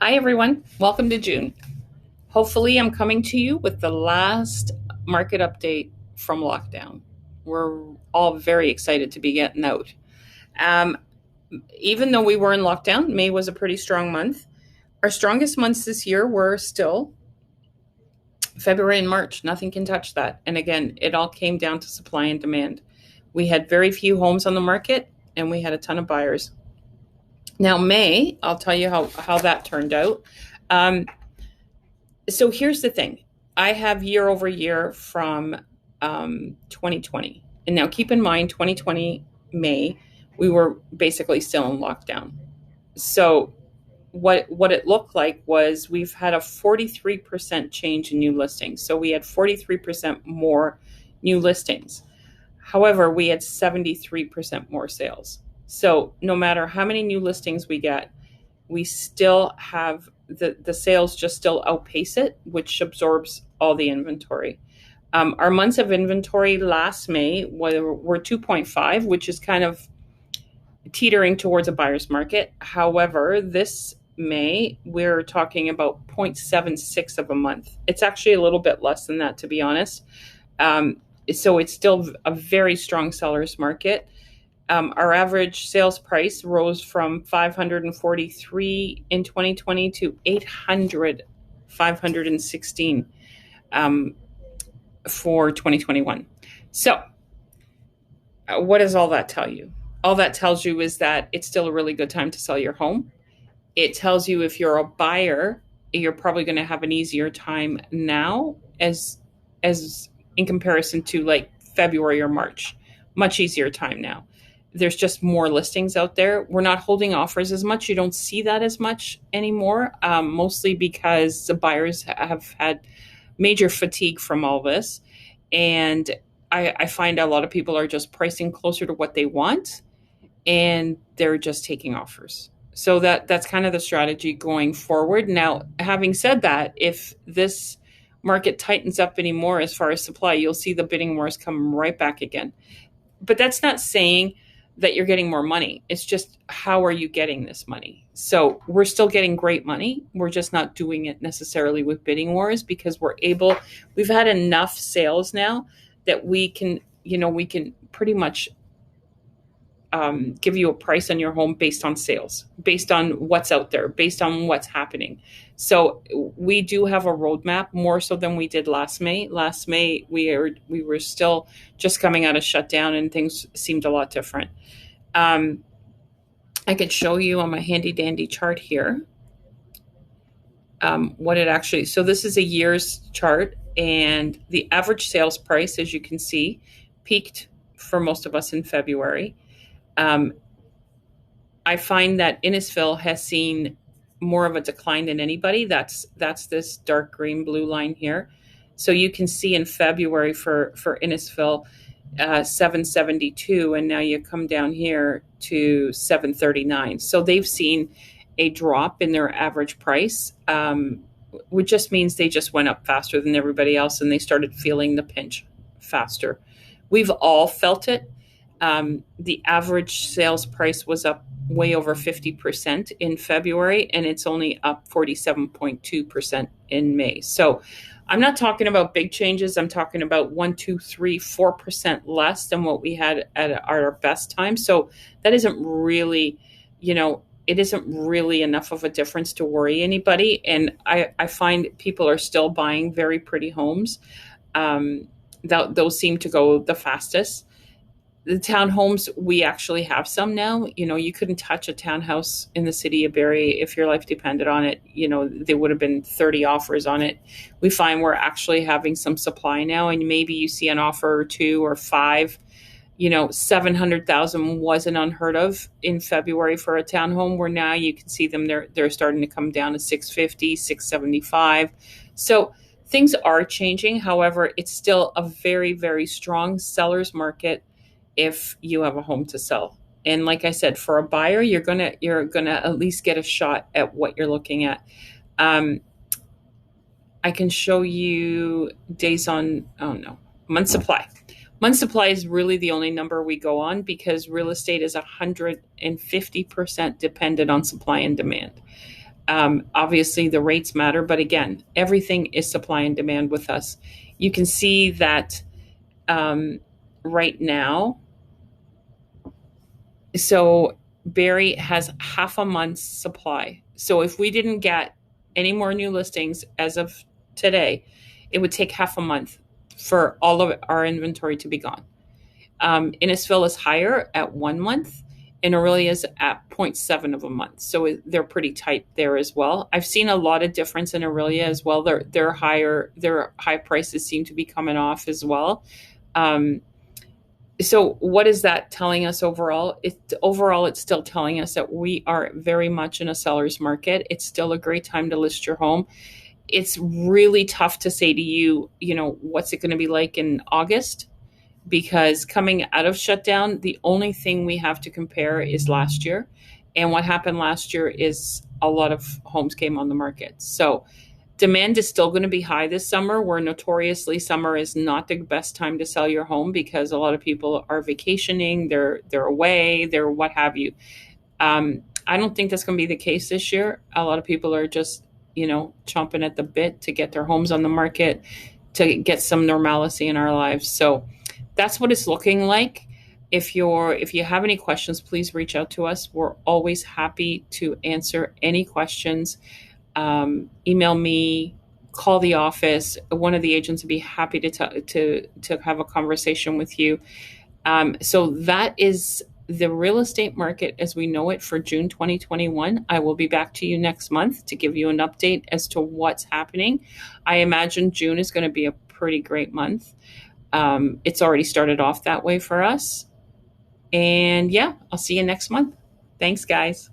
Hi, everyone. Welcome to June. Hopefully, I'm coming to you with the last market update from lockdown. We're all very excited to be getting out. Um, Even though we were in lockdown, May was a pretty strong month. Our strongest months this year were still February and March. Nothing can touch that. And again, it all came down to supply and demand. We had very few homes on the market and we had a ton of buyers. Now, May, I'll tell you how that turned out. Um, so here's the thing. I have year over year from 2020. And now keep in mind, 2020 May, we were basically still in lockdown. So what it looked like was we've had a 43% change in new listings. So we had 43% more new listings. However, we had 73% more sales. So no matter how many new listings we get, we still have the sales just still outpace it, which absorbs all the inventory. Our months of inventory last May were 2.5, which is kind of teetering towards a buyer's market. However, this May, we're talking about 0.76 of a month. It's actually a little bit less than that, to be honest. So it's still a very strong seller's market. Our average sales price rose from 543 in 2020 to 516 for 2021. So what does all that tell you? All that tells you is that it's still a really good time to sell your home. It tells you if you're a buyer, you're probably going to have an easier time now as in comparison to like February or March. Much easier time now. There's just more listings out there. We're not holding offers as much. You don't see that as much anymore, mostly because the buyers have had major fatigue from all this. And I find a lot of people are just pricing closer to what they want, and they're just taking offers. So that's kind of the strategy going forward. Now, having said that, if this market tightens up anymore as far as supply, you'll see the bidding wars come right back again. But that's not saying that you're getting more money. It's just, how are you getting this money? So we're still getting great money. We're just not doing it necessarily with bidding wars because we've had enough sales now that we can pretty much give you a price on your home based on sales, based on what's out there, based on what's happening. So we do have a roadmap more so than we did last May. Last May, we were still just coming out of shutdown and things seemed a lot different. I could show you on my handy dandy chart here what it actually, so this is a year's chart, and the average sales price, as you can see, peaked for most of us in February. I find that Innisfil has seen more of a decline than anybody. That's this dark green blue line here. So you can see in February for Innisfil, 772, and now you come down here to 739. So they've seen a drop in their average price, which just means they just went up faster than everybody else and they started feeling the pinch faster. We've all felt it. The average sales price was up way over 50% in February, and it's only up 47.2% in May. So I'm not talking about big changes. I'm talking about 1, 2, 3, 4% less than what we had at our best time. So that isn't really, it isn't really enough of a difference to worry anybody. And I find people are still buying very pretty homes. Those seem to go the fastest. The townhomes, we actually have some now. You couldn't touch a townhouse in the city of Barrie if your life depended on it. There would have been 30 offers on it. We find we're actually having some supply now, and maybe you see an offer or 2 or 5. 700,000 wasn't unheard of in February for a townhome, where now you can see them, they're starting to come down to 650, 675. So things are changing. However, it's still a very, very strong seller's market if you have a home to sell. And like I said, for a buyer, you're gonna at least get a shot at what you're looking at. I can show you month supply. Month supply is really the only number we go on because real estate is 150% dependent on supply and demand. Obviously, the rates matter, but again, everything is supply and demand with us. You can see that right now. So Barrie has half a month's supply. So if we didn't get any more new listings as of today, it would take half a month for all of our inventory to be gone. Innisfil is higher at 1 month, and Aurelia is at zero point 0.7 of a month. So they're pretty tight there as well. I've seen a lot of difference in Aurelia as well. Their high prices seem to be coming off as well. So what is that telling us overall? It's still telling us that we are very much in a seller's market. It's still a great time to list your home. It's really tough to say to you, what's it going to be like in August? Because coming out of shutdown, the only thing we have to compare is last year. And what happened last year is a lot of homes came on the market. So demand is still going to be high this summer, where notoriously summer is not the best time to sell your home because a lot of people are vacationing, they're away, they're what have you. I don't think that's going to be the case this year. A lot of people are just, chomping at the bit to get their homes on the market, to get some normalcy in our lives. So that's what it's looking like. If you have any questions, please reach out to us. We're always happy to answer any questions. Email me, call the office. One of the agents would be happy to have a conversation with you. So that is the real estate market as we know it for June 2021. I will be back to you next month to give you an update as to what's happening. I imagine June is going to be a pretty great month. It's already started off that way for us. And yeah, I'll see you next month. Thanks, guys.